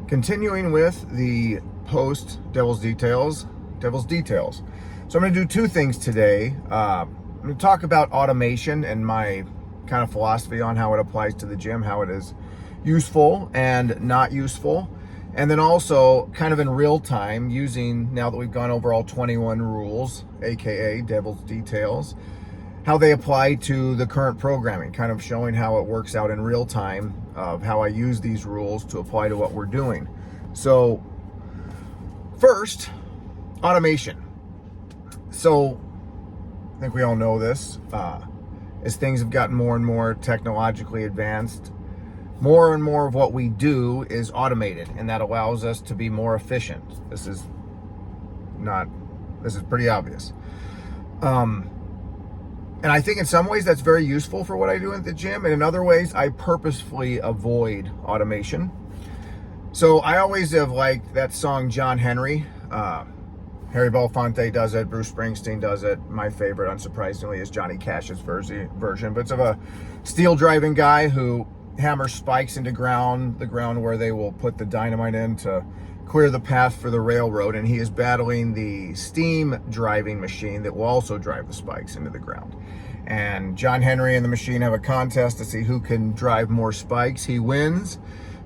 Continuing with the post Devil's Details. So I'm going to do two things today. I'm going to talk about automation and my kind of philosophy on how it applies to the gym, how it is useful and not useful. And then also kind of in real time using, now that we've gone over all 21 rules, AKA Devil's Details, how they apply to the current programming, kind of showing how it works out in real time of how I use these rules to apply to what we're doing. So first, automation. So I think we all know this. As things have gotten more and more technologically advanced, more and more of what we do is automated, and that allows us to be more efficient. This is pretty obvious. And I think in some ways that's very useful for what I do at the gym, and in other ways I purposefully avoid automation. So I always have liked that song John Henry. Harry Belafonte does it, Bruce Springsteen does it. My favorite, unsurprisingly, is Johnny Cash's version, but it's of a steel driving guy who hammers spikes into the ground where they will put the dynamite in to clear the path for the railroad, and he is battling the steam driving machine that will also drive the spikes into the ground. And John Henry and the machine have a contest to see who can drive more spikes. He wins,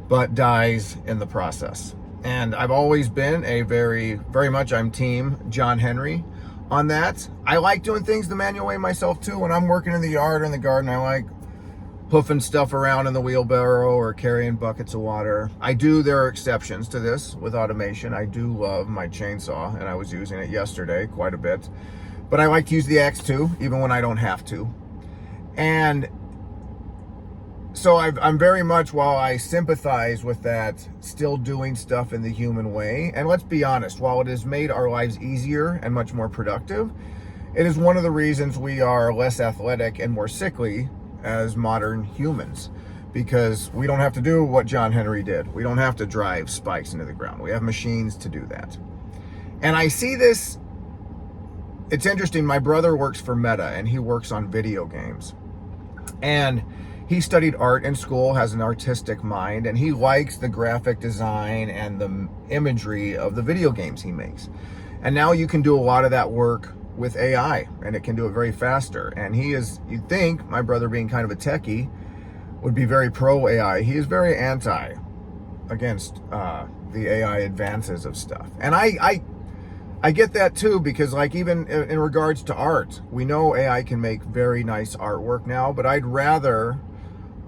but dies in the process. And I've always been very much I'm team John Henry on that. I like doing things the manual way myself too. When I'm working in the yard or in the garden, I like hoofing stuff around in the wheelbarrow or carrying buckets of water. There are exceptions to this with automation. I do love my chainsaw, and I was using it yesterday quite a bit. But I like to use the axe too, even when I don't have to. And so I'm very much, while I sympathize with that, still doing stuff in the human way. And let's be honest, while it has made our lives easier and much more productive, it is one of the reasons we are less athletic and more sickly as modern humans, because we don't have to do what John Henry did. We don't have to drive spikes into the ground. We have machines to do that. And I see this, it's interesting. My brother works for Meta, and he works on video games. And he studied art in school, has an artistic mind, and he likes the graphic design and the imagery of the video games he makes. And now you can do a lot of that work with AI, and it can do it very faster. And you'd think, my brother being kind of a techie, would be very pro AI. He is very anti against the AI advances of stuff. And I get that too, because like even in regards to art, we know AI can make very nice artwork now, but I'd rather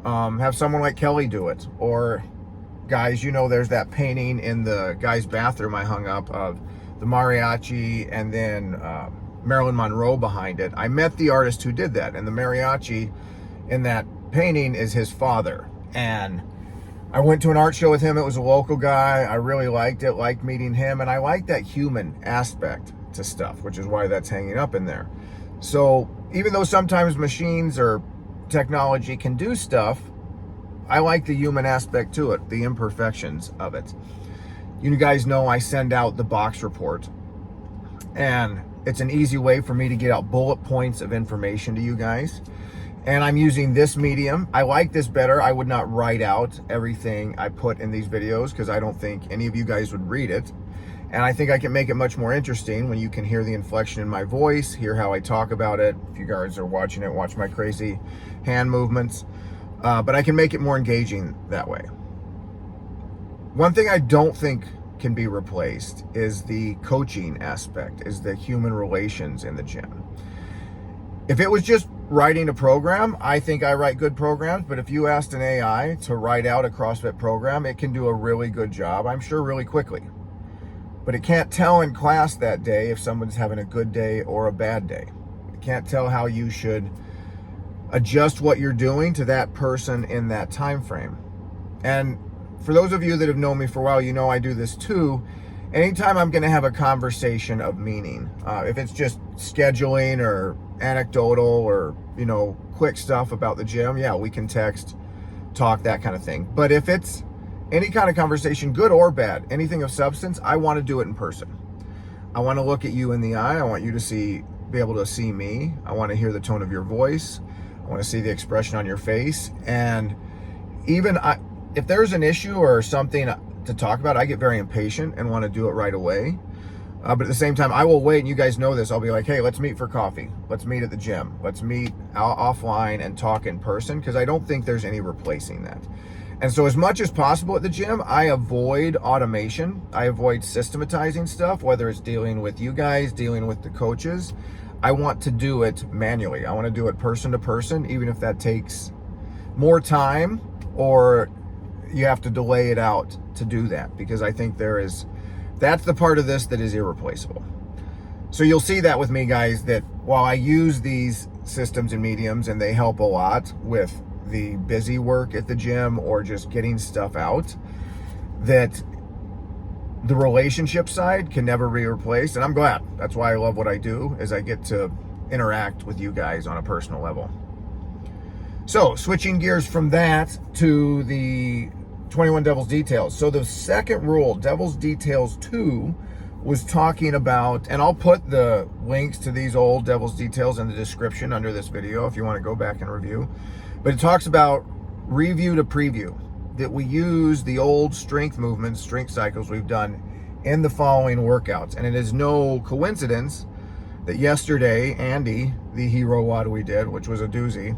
have someone like Kelly do it. Or guys, there's that painting in the guy's bathroom I hung up of the mariachi and then Marilyn Monroe behind it. I met the artist who did that, and the mariachi in that painting is his father. And I went to an art show with him. It was a local guy. I really liked meeting him, and I like that human aspect to stuff, which is why that's hanging up in there. So even though sometimes machines or technology can do stuff, I like the human aspect to it, the imperfections of it. You guys know I send out the box report, and it's an easy way for me to get out bullet points of information to you guys. And I'm using this medium. I like this better. I would not write out everything I put in these videos because I don't think any of you guys would read it. And I think I can make it much more interesting when you can hear the inflection in my voice, hear how I talk about it. If you guys are watching it, watch my crazy hand movements. But I can make it more engaging that way. One thing I don't think can be replaced is the coaching aspect, is the human relations in the gym. If it was just writing a program, I think I write good programs, but if you asked an AI to write out a CrossFit program, it can do a really good job, I'm sure, really quickly. But it can't tell in class that day if someone's having a good day or a bad day. It can't tell how you should adjust what you're doing to that person in that time frame. And for those of you that have known me for a while, I do this too. Anytime I'm going to have a conversation of meaning, if it's just scheduling or anecdotal or, quick stuff about the gym, yeah, we can text, talk, that kind of thing. But if it's any kind of conversation, good or bad, anything of substance, I want to do it in person. I want to look at you in the eye. I want you to be able to see me. I want to hear the tone of your voice. I want to see the expression on your face. And even if there's an issue or something to talk about. I get very impatient and want to do it right away. But at the same time, I will wait, and you guys know this. I'll be like, hey, let's meet for coffee. Let's meet at the gym. Let's meet offline and talk in person, because I don't think there's any replacing that. And so as much as possible at the gym, I avoid automation. I avoid systematizing stuff, whether it's dealing with you guys, dealing with the coaches. I want to do it manually. I want to do it person to person, even if that takes more time or you have to delay it out to do that, because I think that's the part of this that is irreplaceable. So you'll see that with me, guys, that while I use these systems and mediums and they help a lot with the busy work at the gym or just getting stuff out, that the relationship side can never be replaced. And I'm glad. That's why I love what I do, is I get to interact with you guys on a personal level. So switching gears from that to the 21 Devil's Details. So the second rule, Devil's Details 2, was talking about, and I'll put the links to these old Devil's Details in the description under this video if you want to go back and review. But it talks about review to preview, that we use the old strength movements, strength cycles we've done in the following workouts. And it is no coincidence that yesterday, Andy, the hero WOD we did, which was a doozy,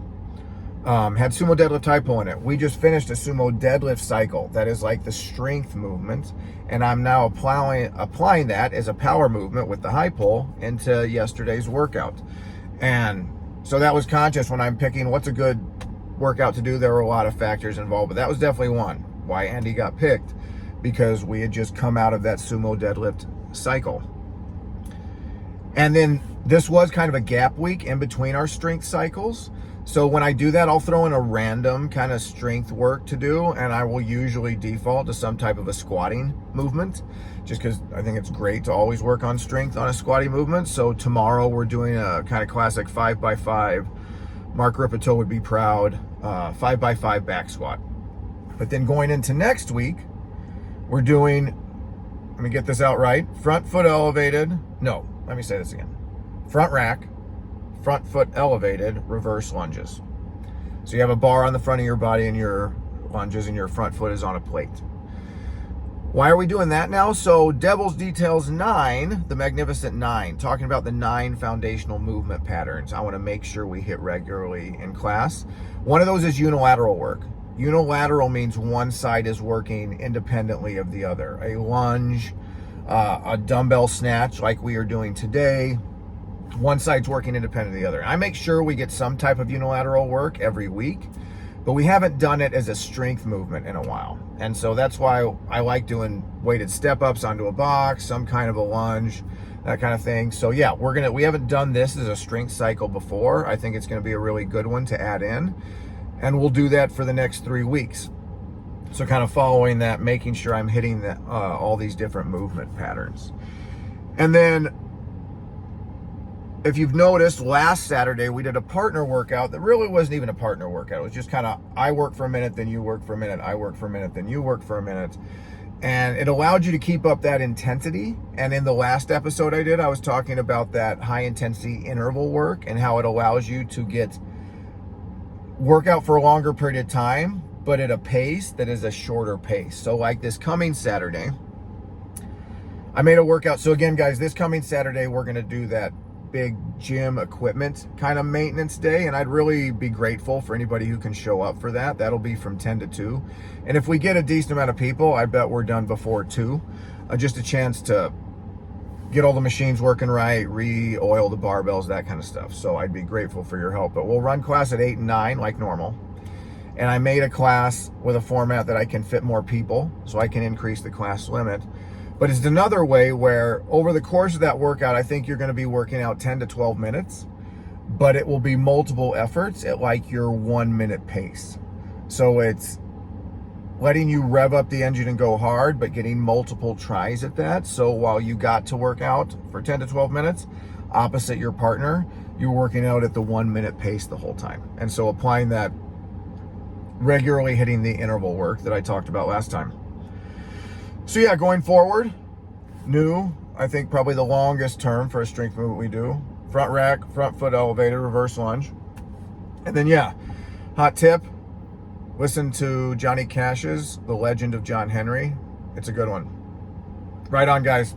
had sumo deadlift high pull in it. We just finished a sumo deadlift cycle that is like the strength movement, and I'm now applying that as a power movement with the high pull into yesterday's workout. And so that was conscious when I'm picking what's a good workout to do. There were a lot of factors involved, but that was definitely one why Andy got picked, because we had just come out of that sumo deadlift cycle. And then this was kind of a gap week in between our strength cycles. So when I do that, I'll throw in a random kind of strength work to do, and I will usually default to some type of a squatting movement, just because I think it's great to always work on strength on a squatting movement. So tomorrow we're doing a kind of classic 5x5. Mark Ripito would be proud, 5x5 back squat. But then going into next week, we're doing, let me get this out right, front foot elevated, no, let me say this again. Front rack, front foot elevated, reverse lunges. So you have a bar on the front of your body and your lunges, and your front foot is on a plate. Why are we doing that now? So Devil's Details 9, the Magnificent 9, talking about the 9 foundational movement patterns I want to make sure we hit regularly in class. One of those is unilateral work. Unilateral means one side is working independently of the other. A lunge, a dumbbell snatch like we are doing today, one side's working independent of the other. I make sure we get some type of unilateral work every week, but we haven't done it as a strength movement in a while. And so that's why I like doing weighted step-ups onto a box, some kind of a lunge, that kind of thing. So yeah, we haven't done this as a strength cycle before. I think it's gonna be a really good one to add in, and we'll do that for the next 3 weeks. So kind of following that, making sure I'm hitting all these different movement patterns. And then, if you've noticed, last Saturday we did a partner workout that really wasn't even a partner workout. It was just kind of, I work for a minute, then you work for a minute, I work for a minute, then you work for a minute. And it allowed you to keep up that intensity. And in the last episode I did, I was talking about that high intensity interval work and how it allows you to get workout for a longer period of time, but at a pace that is a shorter pace. So like this coming Saturday, I made a workout. So again, guys, this coming Saturday, we're going to do that big gym equipment kind of maintenance day, and I'd really be grateful for anybody who can show up for that. That'll be from 10 to 2, and if we get a decent amount of people, I bet we're done before 2. Just a chance to get all the machines working right, re-oil the barbells, that kind of stuff. So I'd be grateful for your help. But we'll run class at 8 and 9 like normal, and I made a class with a format that I can fit more people, so I can increase the class limit. But it's another way where over the course of that workout, I think you're going to be working out 10 to 12 minutes, but it will be multiple efforts at like your 1 minute pace. So it's letting you rev up the engine and go hard, but getting multiple tries at that. So while you got to work out for 10 to 12 minutes, opposite your partner, you're working out at the 1 minute pace the whole time. And so applying that, regularly hitting the interval work that I talked about last time. So yeah, going forward, new, I think probably the longest term for a strength movement we do. Front rack, front foot elevated, reverse lunge. And then yeah, hot tip, listen to Johnny Cash's The Legend of John Henry. It's a good one. Right on, guys.